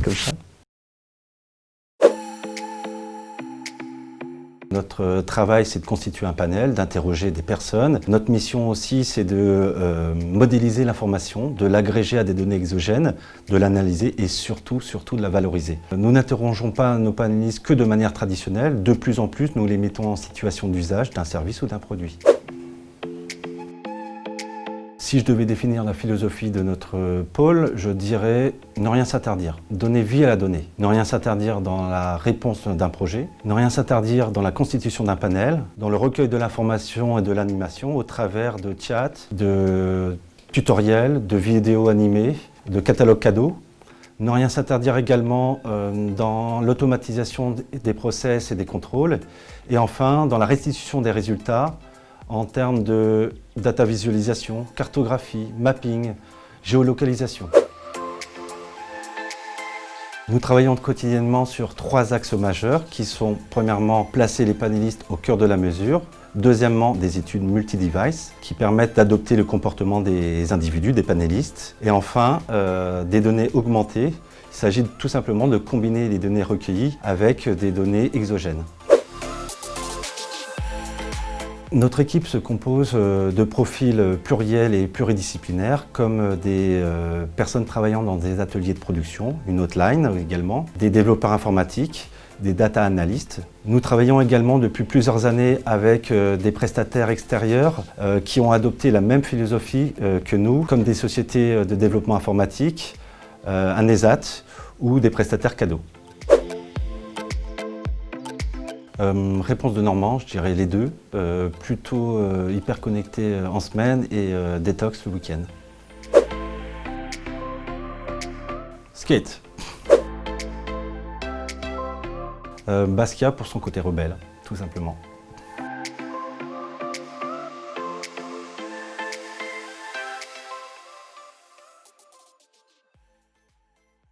comme ça. Notre travail, c'est de constituer un panel, d'interroger des personnes. Notre mission aussi, c'est de modéliser l'information, de l'agréger à des données exogènes, de l'analyser et surtout de la valoriser. Nous n'interrogeons pas nos panélistes que de manière traditionnelle. De plus en plus, nous les mettons en situation d'usage d'un service ou d'un produit. Si je devais définir la philosophie de notre pôle, je dirais ne rien s'interdire, donner vie à la donnée. Ne rien s'interdire dans la réponse d'un projet, ne rien s'interdire dans la constitution d'un panel, dans le recueil de l'information et de l'animation au travers de chats, de tutoriels, de vidéos animées, de catalogues cadeaux. Ne rien s'interdire également dans l'automatisation des process et des contrôles. Et enfin, dans la restitution des résultats, en termes de data visualisation, cartographie, mapping, géolocalisation. Nous travaillons quotidiennement sur 3 axes majeurs qui sont premièrement placer les panélistes au cœur de la mesure, deuxièmement des études multi-device qui permettent d'adopter le comportement des individus, des panélistes, et enfin des données augmentées. Il s'agit tout simplement de combiner les données recueillies avec des données exogènes. Notre équipe se compose de profils pluriels et pluridisciplinaires, comme des personnes travaillant dans des ateliers de production, une hotline également, des développeurs informatiques, des data analystes. Nous travaillons également depuis plusieurs années avec des prestataires extérieurs qui ont adopté la même philosophie que nous, comme des sociétés de développement informatique, un ESAT ou des prestataires cadeaux. Réponse de Normand, je dirais les deux, plutôt hyper connecté en semaine et détox le week-end. Skate. Basquiat pour son côté rebelle, tout simplement.